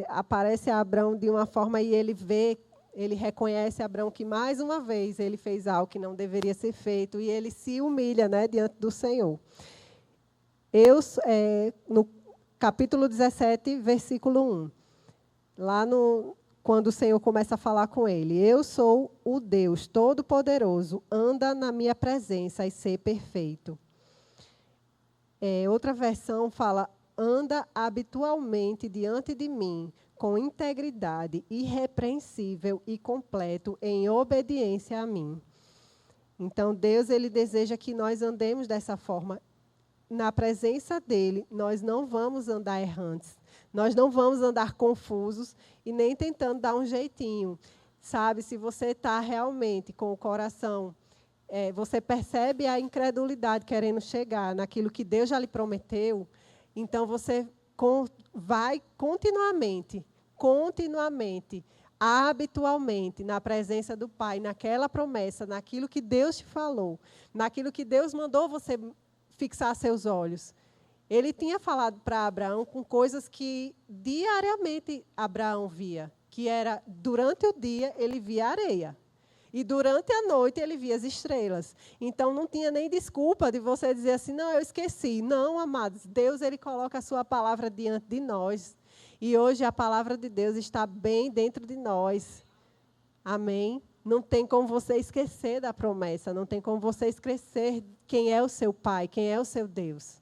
aparece a Abrão de uma forma e ele reconhece a Abrão que mais uma vez ele fez algo que não deveria ser feito e ele se humilha, né, diante do Senhor. No capítulo 17, versículo 1, quando o Senhor começa a falar com ele, eu sou o Deus Todo-Poderoso, anda na minha presença e ser perfeito. Outra versão fala, anda habitualmente diante de mim, com integridade, irrepreensível e completo, em obediência a mim. Então, Deus, ele deseja que nós andemos dessa forma. Na presença dele, nós não vamos andar errantes. Nós não vamos andar confusos e nem tentando dar um jeitinho. Sabe, se você está realmente com o coração, você percebe a incredulidade querendo chegar naquilo que Deus já lhe prometeu, então você vai continuamente, habitualmente, na presença do Pai, naquela promessa, naquilo que Deus te falou, naquilo que Deus mandou você fixar seus olhos. Ele tinha falado para Abraão com coisas que diariamente Abraão via, que era, durante o dia, ele via areia. E durante a noite ele via as estrelas. Então não tinha nem desculpa de você dizer assim, não, eu esqueci. Não, amados, Deus ele coloca a sua palavra diante de nós. E hoje a palavra de Deus está bem dentro de nós. Amém? Não tem como você esquecer da promessa, não tem como você esquecer quem é o seu Pai, quem é o seu Deus.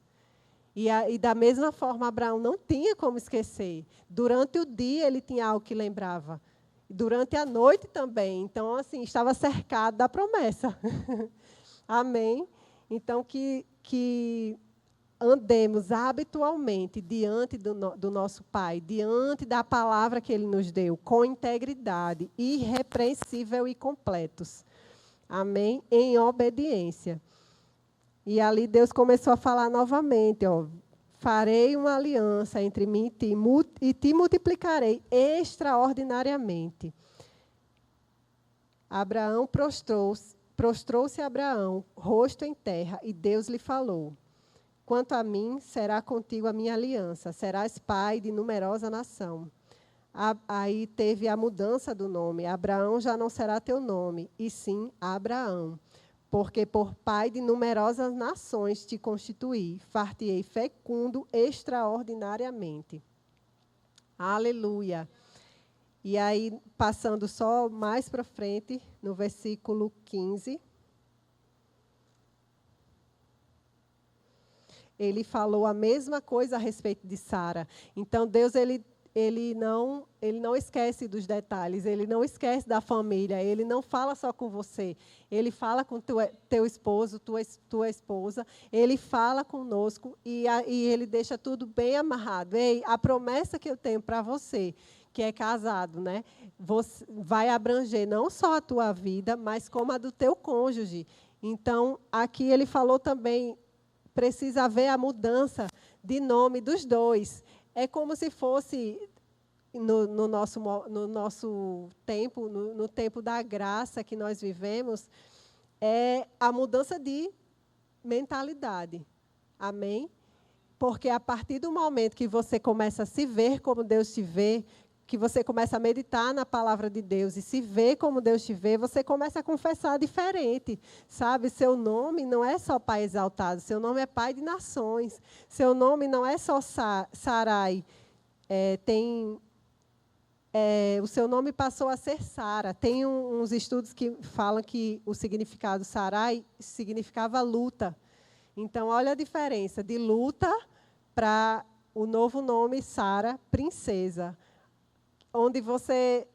E da mesma forma, Abraão não tinha como esquecer. Durante o dia ele tinha algo que lembrava. Durante a noite também. Então, assim, estava cercado da promessa. Amém? Então, que andemos habitualmente diante do nosso Pai, diante da palavra que Ele nos deu, com integridade, irrepreensível e completos. Amém? Em obediência. E ali Deus começou a falar novamente, ó, farei uma aliança entre mim e te multiplicarei extraordinariamente. Abraão prostrou-se Abraão, rosto em terra, e Deus lhe falou, quanto a mim, será contigo a minha aliança, serás pai de numerosa nação. Aí teve a mudança do nome, Abraão já não será teu nome, e sim Abraão. Porque por pai de numerosas nações te constituí, far-te-ei fecundo extraordinariamente. Aleluia. E aí, passando só mais para frente, no versículo 15, ele falou a mesma coisa a respeito de Sara. Então, Deus, ele não esquece dos detalhes, ele não esquece da família, ele não fala só com você, ele fala com teu esposo, tua esposa, ele fala conosco e ele deixa tudo bem amarrado. Ei, a promessa que eu tenho para você, que é casado, né, vai abranger não só a tua vida, mas como a do teu cônjuge. Então, aqui ele falou também, precisa haver a mudança de nome dos dois. É como se fosse, no nosso tempo, no tempo da graça que nós vivemos, é a mudança de mentalidade. Amém? Porque a partir do momento que você começa a se ver como Deus te vê, que você começa a meditar na palavra de Deus e se ver como Deus te vê, você começa a confessar diferente, sabe? Seu nome não é só Pai exaltado, seu nome é Pai de nações. Seu nome não é só Sarai, o seu nome passou a ser Sara. Tem uns estudos que falam que o significado Sarai significava luta. Então, olha a diferença de luta para o novo nome Sara, princesa. Onde você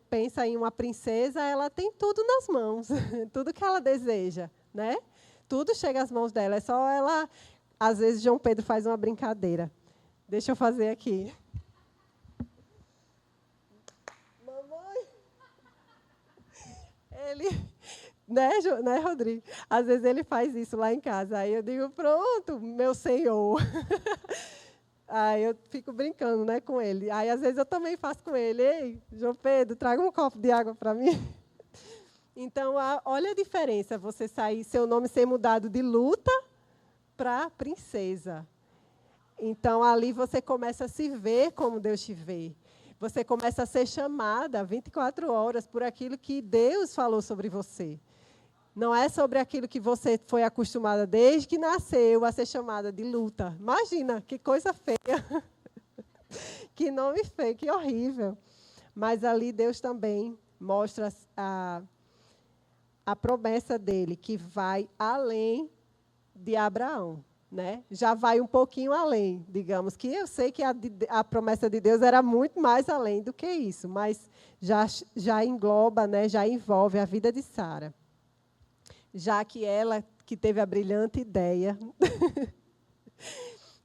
pensa em uma princesa, ela tem tudo nas mãos, tudo que ela deseja, né? Tudo chega às mãos dela, é só ela... Às vezes, João Pedro faz uma brincadeira. Deixa eu fazer aqui. Mamãe! Ele... Né, Rodrigo? Às vezes ele faz isso lá em casa. Aí eu digo, pronto, meu senhor. Aí eu fico brincando, né, com ele. Aí, às vezes, eu também faço com ele. Ei, João Pedro, traga um copo de água para mim. Então, olha a diferença, você sair, seu nome ser mudado de luta para princesa. Então, ali você começa a se ver como Deus te vê. Você começa a ser chamada 24 horas por aquilo que Deus falou sobre você. Não é sobre aquilo que você foi acostumada desde que nasceu a ser chamada de luta. Imagina, que coisa feia. Que nome feio, que horrível. Mas ali Deus também mostra a promessa dele, que vai além de Abraão. Né? Já vai um pouquinho além, digamos, que eu sei que a promessa de Deus era muito mais além do que isso, mas já engloba, né, já envolve a vida de Sara. Já que ela que teve a brilhante ideia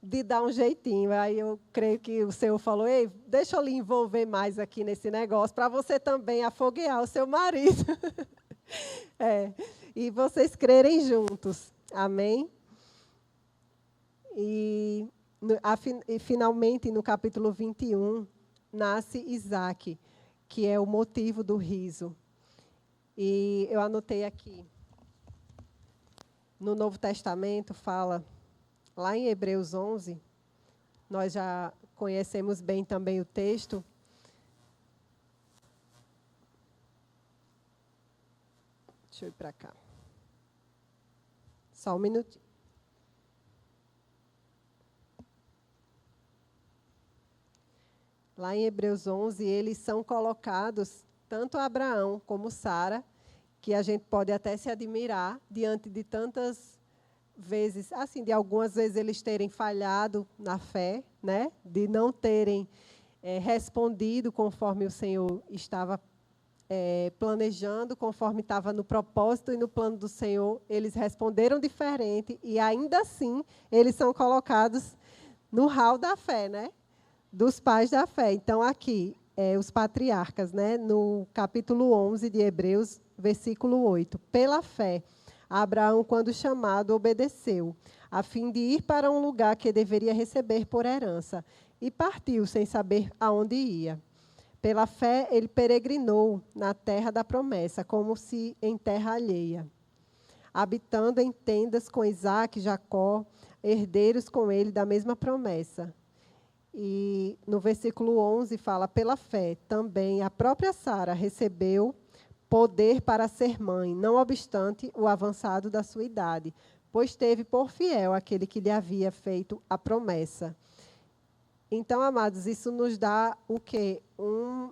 de dar um jeitinho. Aí eu creio que o Senhor falou, ei, deixa eu lhe envolver mais aqui nesse negócio, para você também afoguear o seu marido. E vocês crerem juntos. Amém? E finalmente, no capítulo 21, nasce Isaac, que é o motivo do riso. E eu anotei aqui. No Novo Testamento fala, lá em Hebreus 11, nós já conhecemos bem também o texto. Deixa eu ir para cá. Só um minutinho. Lá em Hebreus 11, eles são colocados, tanto Abraão como Sara, que a gente pode até se admirar diante de tantas vezes, assim, de algumas vezes eles terem falhado na fé, né? De não terem respondido conforme o Senhor estava planejando, conforme estava no propósito e no plano do Senhor. Eles responderam diferente e ainda assim eles são colocados no hall da fé, né? Dos pais da fé. Então, aqui, os patriarcas, né? No capítulo 11 de Hebreus, versículo 8. Pela fé, Abraão, quando chamado, obedeceu, a fim de ir para um lugar que deveria receber por herança, e partiu sem saber aonde ia. Pela fé, ele peregrinou na terra da promessa, como se em terra alheia, habitando em tendas com Isaque e Jacó, herdeiros com ele da mesma promessa. E no versículo 11 fala, pela fé, também a própria Sara recebeu poder para ser mãe, não obstante o avançado da sua idade, pois teve por fiel aquele que lhe havia feito a promessa. Então, amados, isso nos dá o quê? Um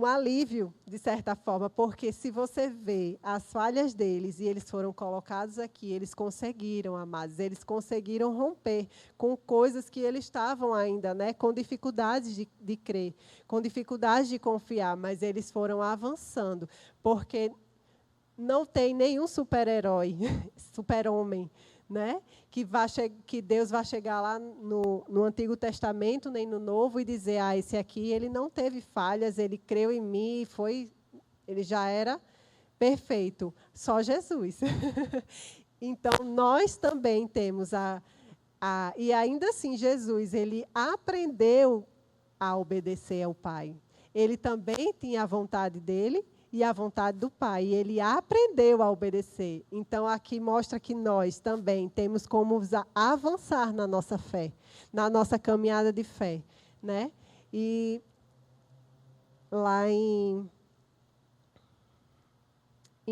alívio, de certa forma, porque se você vê as falhas deles e eles foram colocados aqui, eles conseguiram, amados, eles conseguiram romper com coisas que eles estavam ainda, né, com dificuldades de crer, com dificuldades de confiar, mas eles foram avançando, porque não tem nenhum super-herói, super-homem, né? Que Deus vai chegar lá no Antigo Testamento, nem no Novo, e dizer, esse aqui, ele não teve falhas, ele creu em mim, ele já era perfeito. Só Jesus. Então, nós também temos e ainda assim, Jesus, ele aprendeu a obedecer ao Pai. Ele também tinha a vontade dele, e a vontade do Pai. E ele aprendeu a obedecer. Então, aqui mostra que nós também temos como avançar na nossa fé, na nossa caminhada de fé, né? E lá em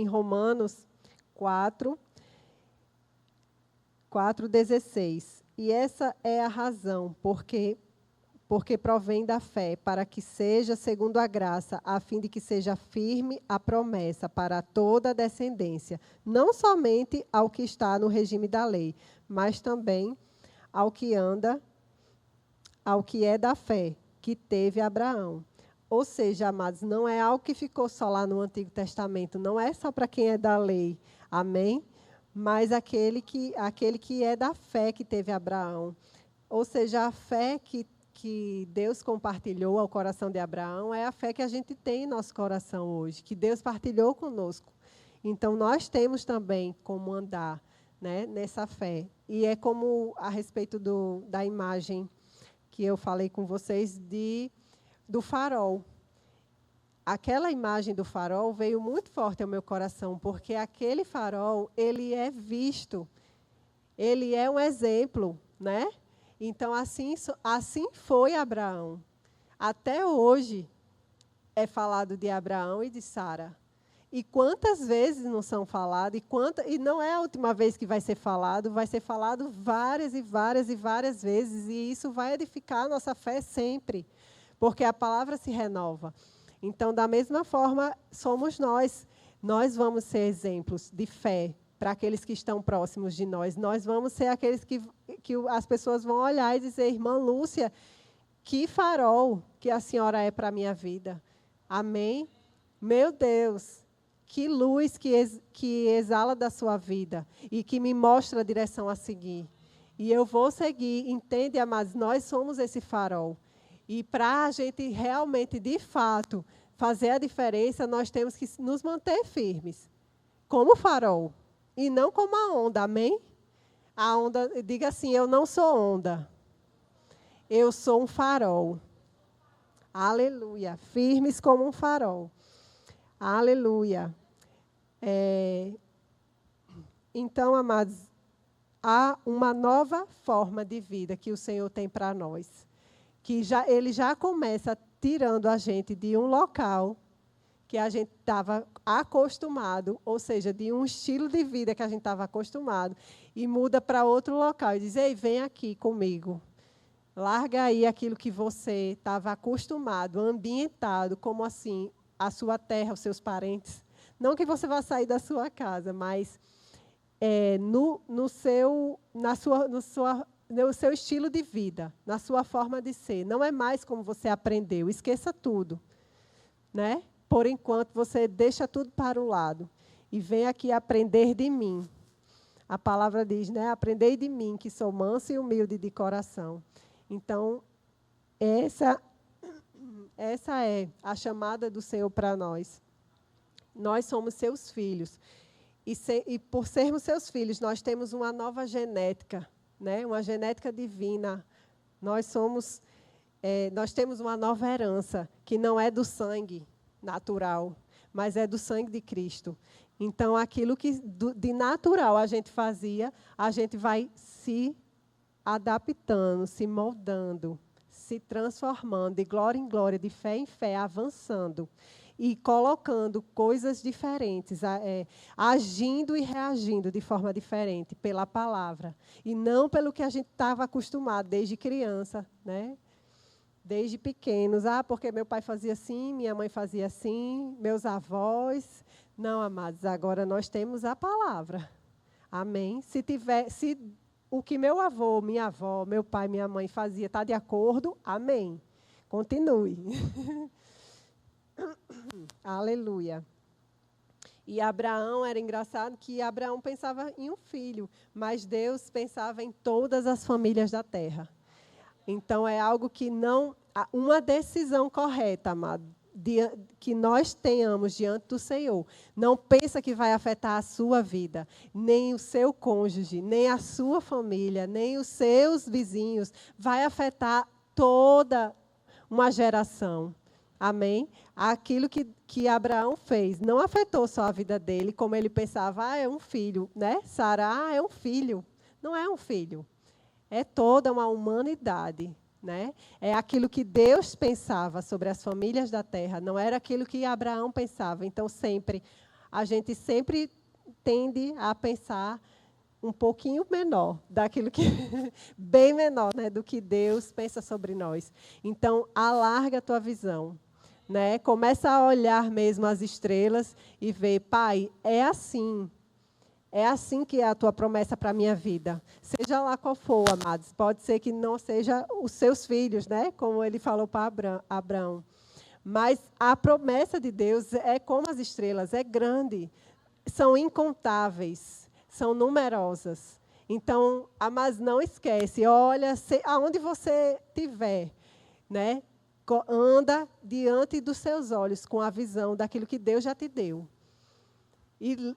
Romanos 4:16. E essa é a razão, porque provém da fé, para que seja segundo a graça, a fim de que seja firme a promessa para toda a descendência, não somente ao que está no regime da lei, mas também ao que é da fé, que teve Abraão. Ou seja, amados, não é algo que ficou só lá no Antigo Testamento, não é só para quem é da lei, amém? Mas aquele que é da fé que teve Abraão. Ou seja, a fé que Deus compartilhou ao coração de Abraão é a fé que a gente tem em nosso coração hoje, que Deus partilhou conosco. Então, nós temos também como andar, né, nessa fé. E é como a respeito da imagem que eu falei com vocês do farol. aquela imagem do farol veio muito forte ao meu coração, porque aquele farol, ele é visto, ele é um exemplo, né? Então, assim foi Abraão. Até hoje é falado de Abraão e de Sara. E quantas vezes não são falados, e não é a última vez que vai ser falado várias e várias e várias vezes, e isso vai edificar a nossa fé sempre, porque a palavra se renova. Então, da mesma forma, somos nós. Nós vamos ser exemplos de fé para aqueles que estão próximos de nós. Nós vamos ser aqueles que as pessoas vão olhar e dizer, irmã Lúcia, que farol que a senhora é para a minha vida. Amém? Meu Deus! Que luz que exala da sua vida e que me mostra a direção a seguir. E eu vou seguir, entende, amados? Nós somos esse farol. E para a gente realmente, de fato, fazer a diferença, nós temos que nos manter firmes, como farol, e não como a onda, amém? A onda, diga assim, eu não sou onda, eu sou um farol. Aleluia, firmes como um farol. Aleluia. Então, amados, há uma nova forma de vida que o Senhor tem para nós. Que Ele já começa tirando a gente de um local que a gente estava acostumado, ou seja, de um estilo de vida que a gente estava acostumado, e muda para outro local e diz, ei, vem aqui comigo. Larga aí aquilo que você estava acostumado, ambientado, como assim, a sua terra, os seus parentes. Não que você vá sair da sua casa, mas no seu estilo de vida, na sua forma de ser. Não é mais como você aprendeu, esqueça tudo. Né? Por enquanto, você deixa tudo para o lado e vem aqui aprender de mim. A palavra diz, né? Aprendei de mim, que sou manso e humilde de coração. Então, essa é a chamada do Senhor para nós. Nós somos seus filhos. E por sermos seus filhos, nós temos uma nova genética, né? Uma genética divina. Nós temos uma nova herança, que não é do sangue natural, mas é do sangue de Cristo. Então, aquilo que de natural a gente fazia, a gente vai se adaptando, se moldando, se transformando de glória em glória, de fé em fé, avançando e colocando coisas diferentes, agindo e reagindo de forma diferente pela palavra e não pelo que a gente estava acostumado desde criança, né? Desde pequenos, porque meu pai fazia assim, minha mãe fazia assim, meus avós. Não, amados, agora nós temos a palavra. Amém? Se o que meu avô, minha avó, meu pai, minha mãe fazia está de acordo, amém. Continue. Aleluia. E Abraão, era engraçado que Abraão pensava em um filho, mas Deus pensava em todas as famílias da terra. Então, é algo que não... Uma decisão correta, amado, que nós tenhamos diante do Senhor. Não pensa que vai afetar a sua vida, nem o seu cônjuge, nem a sua família, nem os seus vizinhos. Vai afetar toda uma geração. Amém? Aquilo que Abraão fez não afetou só a vida dele, como ele pensava, é um filho, né? Sara, é um filho. Não é um filho. É toda uma humanidade, né? É aquilo que Deus pensava sobre as famílias da terra, não era aquilo que Abraão pensava. Então, a gente sempre tende a pensar um pouquinho menor, daquilo que bem menor, né, do que Deus pensa sobre nós. Então, alarga a tua visão, né? Começa a olhar mesmo as estrelas e ver, Pai, é assim que é a tua promessa para a minha vida. Seja lá qual for, amados. Pode ser que não seja os seus filhos, né? Como ele falou para Abraão. Mas a promessa de Deus é como as estrelas, é grande. São incontáveis, são numerosas. Então, mas não esquece, olha, aonde você estiver, né? Anda diante dos seus olhos com a visão daquilo que Deus já te deu.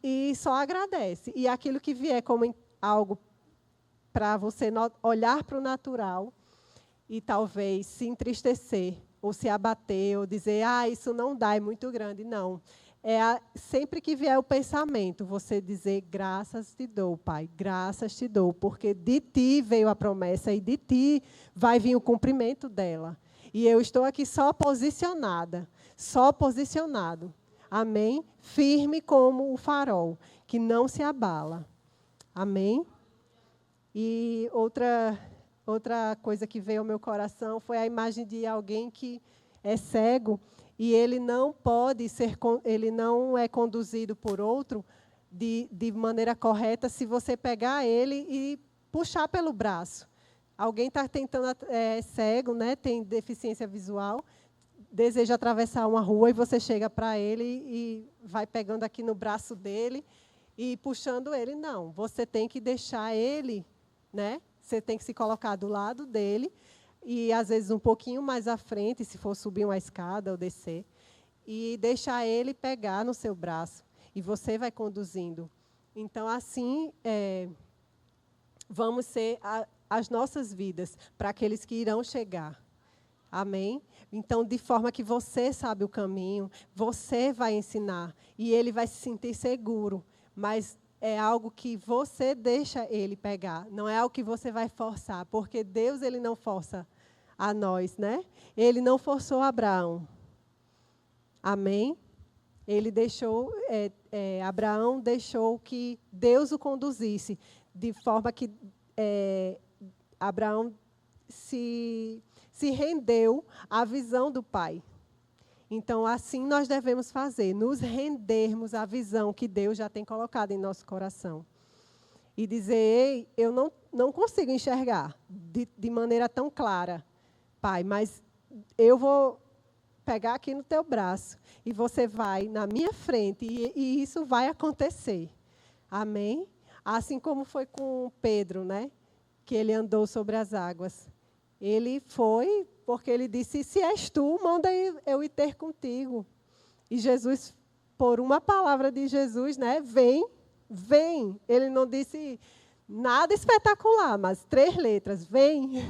E só agradece. E aquilo que vier como algo para você olhar para o natural, e talvez se entristecer, ou se abater, ou dizer, isso não dá, é muito grande. Não. Sempre que vier o pensamento, você dizer, graças te dou, Pai, graças te dou, porque de ti veio a promessa e de ti vai vir o cumprimento dela. E eu estou aqui só posicionada, só posicionado. Amém? Firme como o farol, que não se abala. Amém? E outra coisa que veio ao meu coração foi a imagem de alguém que é cego e ele não é conduzido por outro de maneira correta se você pegar ele e puxar pelo braço. Alguém está tentando, cego, né, tem deficiência visual, deseja atravessar uma rua e você chega para ele e vai pegando aqui no braço dele e puxando ele. Não, você tem que deixar ele, né? Você tem que se colocar do lado dele e, às vezes, um pouquinho mais à frente, se for subir uma escada ou descer, e deixar ele pegar no seu braço. E você vai conduzindo. Então, assim, vamos ser as nossas vidas para aqueles que irão chegar. Amém? Então, de forma que você sabe o caminho, você vai ensinar e ele vai se sentir seguro, mas é algo que você deixa ele pegar, não é algo que você vai forçar, porque Deus ele não força a nós, né? Ele não forçou Abraão. Amém? Ele deixou, Abraão deixou que Deus o conduzisse, de forma que Abraão se rendeu à visão do Pai. Então, assim nós devemos fazer, nos rendermos à visão que Deus já tem colocado em nosso coração. E dizer, ei, eu não consigo enxergar de maneira tão clara, Pai, mas eu vou pegar aqui no teu braço e você vai na minha frente e isso vai acontecer. Amém? Assim como foi com Pedro, né? Que ele andou sobre as águas. Ele foi, porque ele disse, se és tu, manda eu ir ter contigo. E Jesus, por uma palavra de Jesus, né, vem. Ele não disse nada espetacular, mas 3 letras, vem.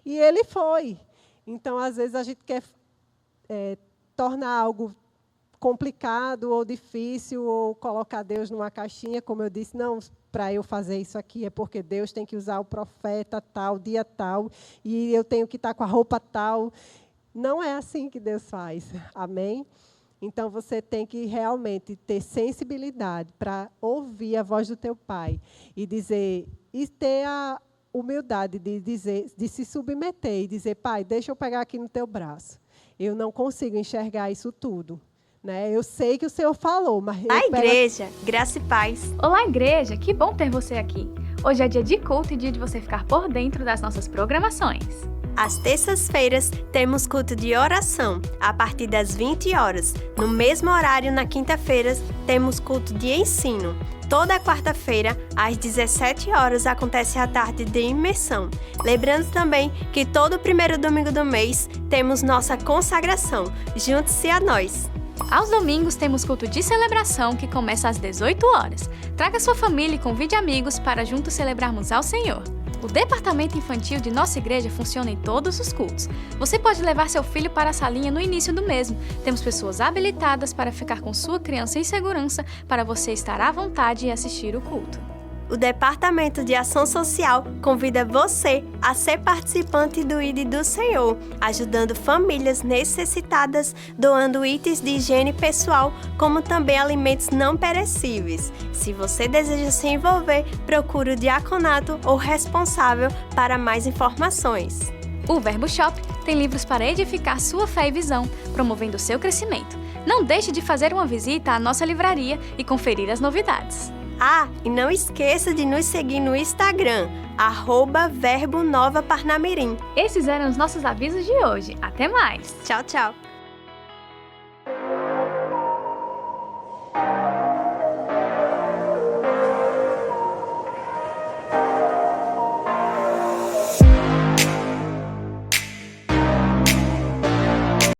E ele foi. Então, às vezes, a gente quer tornar algo complicado ou difícil, ou colocar Deus numa caixinha, como eu disse, não, para eu fazer isso aqui é porque Deus tem que usar o profeta tal, dia tal, e eu tenho que estar com a roupa tal. Não é assim que Deus faz. Amém? Então, você tem que realmente ter sensibilidade para ouvir a voz do teu Pai e dizer, e ter a humildade de dizer, de se submeter e dizer, Pai, deixa eu pegar aqui no teu braço. Eu não consigo enxergar isso tudo. Né? Eu sei que o Senhor falou, mas... Olá, igreja! Graça e paz! Olá, igreja! Que bom ter você aqui! Hoje é dia de culto e dia de você ficar por dentro das nossas programações. Às terças-feiras, temos culto de oração, a partir das 20 horas. No mesmo horário, na quinta-feira, temos culto de ensino. Toda quarta-feira, às 17 horas, acontece a tarde de imersão. Lembrando também que todo primeiro domingo do mês, temos nossa consagração. Junte-se a nós! Aos domingos temos culto de celebração que começa às 18 horas. Traga sua família e convide amigos para juntos celebrarmos ao Senhor. O departamento infantil de nossa igreja funciona em todos os cultos. Você pode levar seu filho para a salinha no início do mesmo. Temos pessoas habilitadas para ficar com sua criança em segurança para você estar à vontade e assistir o culto. O Departamento de Ação Social convida você a ser participante do ID do Senhor, ajudando famílias necessitadas, doando itens de higiene pessoal, como também alimentos não perecíveis. Se você deseja se envolver, procure o diaconato ou responsável para mais informações. O Verbo Shop tem livros para edificar sua fé e visão, promovendo seu crescimento. Não deixe de fazer uma visita à nossa livraria e conferir as novidades. E não esqueça de nos seguir no Instagram, @Verbo Nova Parnamirim. Esses eram os nossos avisos de hoje. Até mais! Tchau, tchau!